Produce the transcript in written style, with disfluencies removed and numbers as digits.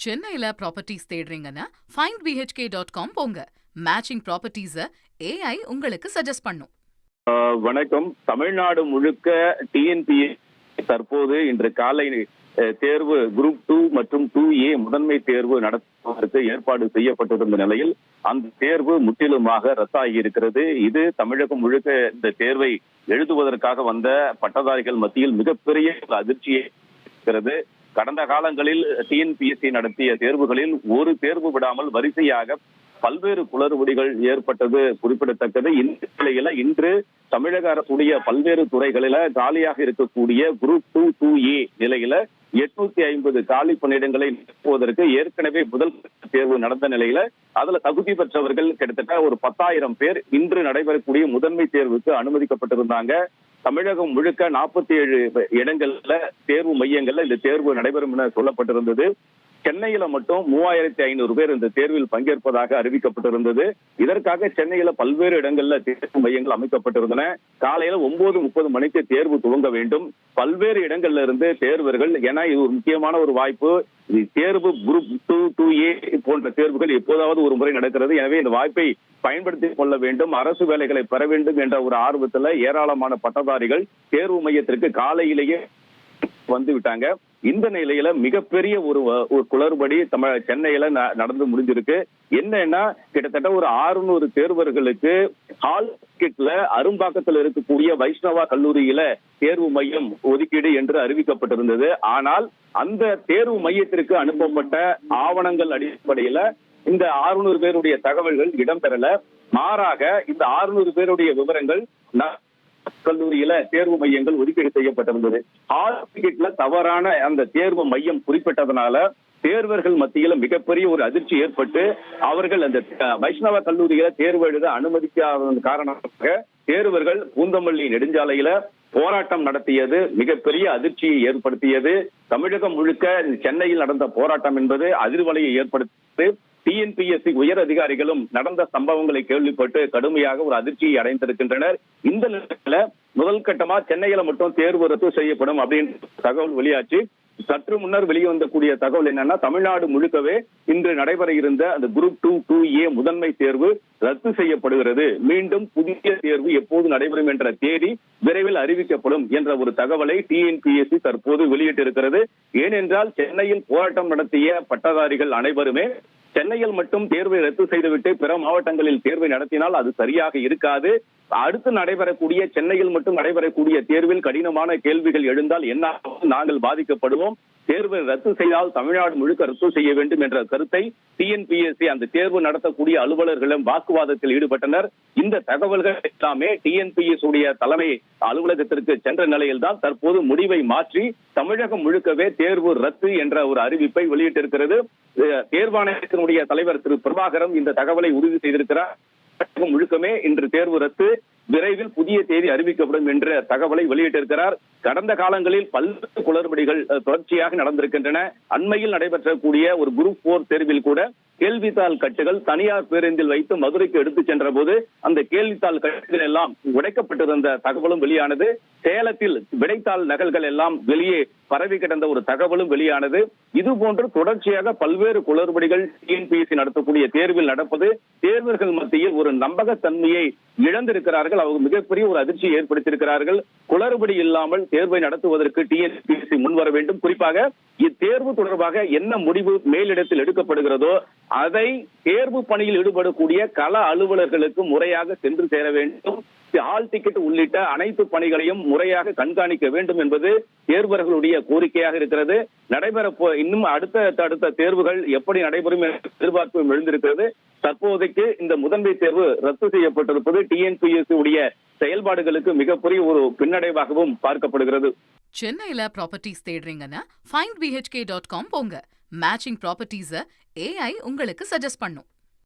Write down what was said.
சென்னையில properties தேடுறீங்கன்னா findbhk.com போங்க. Matching ப்ராப்பர்ட்டிஸ AI உங்களுக்கு சஜஸ்ட் பண்ணும். வணக்கம். தமிழ்நாடு முழுக்க டிஎன்பிஎஸ்சி தற்போது இன்று காலை தேர்வு குரூப் 2 மற்றும் 2A முதன்மை தேர்வு நடத்துவதற்கு ஏற்பாடு செய்யப்பட்டிருந்த நிலையில் அந்த தேர்வு முற்றிலுமாக ரத்தாகி இருக்கிறது. இது தமிழகம் முழுக்க இந்த தேர்வை எழுதுவதற்காக வந்த பட்டதாரிகள் மத்தியில் மிகப்பெரிய அதிர்ச்சியை இருக்கிறது. கடந்த காலங்களில் டிஎன்பிஎஸ்சி நடத்திய தேர்வுகளில் ஒரு தேர்வு விடாமல் வரிசையாக பல்வேறு குளறுபடிகள் ஏற்பட்டது குறிப்பிடத்தக்கது. இந்த நிலையில இன்று தமிழக அரசுடைய பல்வேறு துறைகளில காலியாக இருக்கக்கூடிய குரூப் 2, 2A நிலையில 850 காலி பணியிடங்களை நிரப்புவதற்கு ஏற்கனவே முதல் தேர்வு நடந்த நிலையில அதுல தகுதி பெற்றவர்கள் கிட்டத்தட்ட ஒரு 10,000 பேர் இன்று நடைபெறக்கூடிய முதன்மை தேர்வுக்கு அனுமதிக்கப்பட்டிருந்தாங்க. தமிழகம் முழுக்க 47 இடங்கள்ல தேர்வு மையங்கள்ல இந்த தேர்வு நடைபெறும் என சொல்லப்பட்டிருந்தது. சென்னையில மட்டும் 3,500 பேர் இந்த தேர்வில் பங்கேற்பதாக அறிவிக்கப்பட்டிருந்தது. இதற்காக சென்னையில பல்வேறு இடங்கள்ல தேர்வு மையங்கள் அமைக்கப்பட்டிருந்தன. காலையில 9:30 மணிக்கு தேர்வு துவங்க வேண்டும். பல்வேறு இடங்கள்ல இருந்து தேர்வர்கள், ஏன்னா இது ஒரு முக்கியமான ஒரு வாய்ப்பு. தேர்வு குரூப் 2, 2A போன்ற தேர்வுகள் எப்போதாவது ஒரு முறை நடக்கிறது. எனவே இந்த வாய்ப்பை பயன்படுத்திக் கொள்ள வேண்டும், அரசு வேலைகளை பெற வேண்டும் என்ற ஒரு ஆர்வத்துல ஏராளமான பட்டதாரிகள் தேர்வு மையத்திற்கு காலையிலேயே வந்து விட்டாங்க. இந்த நிலையில மிகப்பெரிய ஒரு குளறுபடி சென்னையில நடந்து முடிஞ்சிருக்கு. என்னன்னா கிட்டத்தட்ட ஒரு 600 தேர்வர்களுக்கு ஹால் டிக்கெட்ல அரும்பாக்கத்தில் இருக்கக்கூடிய வைஷ்ணவா கல்லூரியில தேர்வு மையம் ஒதுக்கீடு என்று அறிவிக்கப்பட்டிருந்தது. ஆனால் அந்த தேர்வு மையத்திற்கு அனுப்பப்பட்ட ஆவணங்கள் அடிப்படையில இந்த 600 பேருடைய தகவல்கள் இடம்பெறல. மாறாக இந்த 600 பேருடைய விவரங்கள் கல்லூரியில தேர்வு மையங்கள் ஒதுக்கீடு செய்யப்பட்டிருந்தது. ஹால் டிக்கெட்ல தவறான அந்த தேர்வு மையம் குறிப்பிட்டதனால தேர்வர்கள் மத்தியில மிகப்பெரிய ஒரு அதிர்ச்சி ஏற்பட்டு அவர்கள் அந்த வைஷ்ணவ கல்லூரியில தேர்வு எழுத அனுமதிக்காத காரணமாக தேர்வர்கள் பூந்தமல்லி நெடுஞ்சாலையில போராட்டம் நடத்தியது மிகப்பெரிய அதிர்ச்சியை ஏற்படுத்தியது. தமிழகம் முழுக்க சென்னையில் நடந்த போராட்டம் என்பது அதிர்வலையை ஏற்படுத்தியது. டிஎன்பிஎஸ்சி உயர் அதிகாரிகளும் நடந்த சம்பவங்களை கேள்விப்பட்டு கடுமையாக ஒரு அதிர்ச்சியை அடைந்திருக்கின்றனர். இந்த நிலையில முதல் கட்டமா சென்னையில மட்டும் தேர்வு ரத்து செய்யப்படும் அப்படின்னு தகவல் வெளியாச்சு. சற்று முன்னர் வெளிவந்தக்கூடிய தகவல் என்னன்னா, தமிழ்நாடு முழுக்கவே இன்று நடைபெற இருந்த அந்த குரூப் 2, 2A முதன்மை தேர்வு ரத்து செய்யப்படுகிறது. மீண்டும் புதிய தேர்வு எப்போது நடைபெறும் என்ற தேதி விரைவில் அறிவிக்கப்படும் என்ற ஒரு தகவலை டிஎன்பிஎஸ்சி தற்போது வெளியிட்டிருக்கிறது. ஏனென்றால் சென்னையில் போராட்டம் நடத்திய பட்டதாரிகள் அனைவருமே சென்னையில் மட்டும் தேர்வை ரத்து செய்துவிட்டு பிற மாவட்டங்களில் தேர்வை நடத்தினால் அது சரியாக இருக்காது. அடுத்து நடைபெறக்கூடிய சென்னையில் மட்டும் நடைபெறக்கூடிய தேர்வில் கடினமான கேள்விகள் எழுந்தால் என்ன நாங்கள் பாதிக்கப்படுவோம், தேர்வை ரத்து செய்தால் தமிழ்நாடு முழுக்க ரத்து செய்ய வேண்டும் என்ற கருத்தை டிஎன்பிஎஸ்சி அந்த தேர்வு நடத்தக்கூடிய அலுவலர்களும் வாக்குவாதத்தில் ஈடுபட்டனர். இந்த தகவல்கள் எல்லாமே டிஎன்பிஎஸ்சி உடைய தலைமை அலுவலகத்திற்கு சென்ற நிலையில் தான் தற்போது முடிவை மாற்றி தமிழகம் முழுக்கவே தேர்வு ரத்து என்ற ஒரு அறிவிப்பை வெளியிட்டிருக்கிறது. தேர்வாணையத்தினுடைய தலைவர் திரு பிரபாகரன் இந்த தகவலை உறுதி செய்திருக்கிறார். முழுக்கமே இன்று தேர்வு ரத்து, விரைவில் புதிய தேதி அறிவிக்கப்படும் என்ற தகவலை வெளியிட்டிருக்கிறார். கடந்த காலங்களில் பல்வேறு குளறுபடிகள் தொடர்ச்சியாக நடந்திருக்கின்றன. அண்மையில் நடைபெற்றக்கூடிய ஒரு குரூப் 4 தேர்வில் கூட கேள்வித்தாள் கட்டுகள் தனியார் பேருந்தில் வைத்து மதுரைக்கு எடுத்துச் சென்ற போது அந்த கேள்வித்தாள் கட்டுகள் எல்லாம் உடைக்கப்பட்டிருந்த தகவலும் வெளியானது. சேலத்தில் விடைத்தாள் நகல்கள் எல்லாம் வெளியே பரவி கிடந்த ஒரு தகவலும் வெளியானது. இது போன்று தொடர்ச்சியாக பல்வேறு குளறுபடிகள் டிஎன்பிஎஸ்சி நடத்தக்கூடிய தேர்வில் நடப்பது தேர்வர்கள் மத்தியில் ஒரு நம்பகத்தன்மையை இழந்திருக்கிறார்கள். அவங்க மிகப்பெரிய ஒரு அதிர்ச்சியை ஏற்படுத்தியிருக்கிறார்கள். குளறுபடி இல்லாமல் தேர்வை நடத்துவதற்கு டிஎன்பிஎஸ்சி முன்வர வேண்டும். குறிப்பாக இத்தேர்வு தொடர்பாக என்ன முடிவு மேலிடத்தில் எடுக்கப்படுகிறதோ அதை தேர்வு பணியில் ஈடுபடக்கூடிய கள அலுவலர்களுக்கு முறையாக சென்று சேர வேண்டும். ஹால் டிக்கெட் உள்ளிட்ட அனைத்து பணிகளையும் முறையாக கண்காணிக்க வேண்டும் என்பது தேர்வர்களுடைய கோரிக்கையாக இருக்கிறது. நடைபெற இன்னும் அடுத்த தேர்வுகள் எப்படி நடைபெறும் என்ற எதிர்பார்ப்பும் எழுந்திருக்கிறது. தற்போதைக்கு இந்த முதன்மை தேர்வு ரத்து செய்யப்பட்டிருப்பது டிஎன்பிஎஸ்சி உடைய செயல்பாடுகளுக்கு மிகப்பெரிய ஒரு பின்னடைவாகவும் பார்க்கப்படுகிறது. சென்னையில ப்ராப்பர்ட்டிஸ் தேடுறீங்கன்னா findbhk.com போங்க. மேட்சிங் ப்ராப்பர்ட்டிஸ AI உங்களுக்கு சஜஸ்ட் பண்ணும்.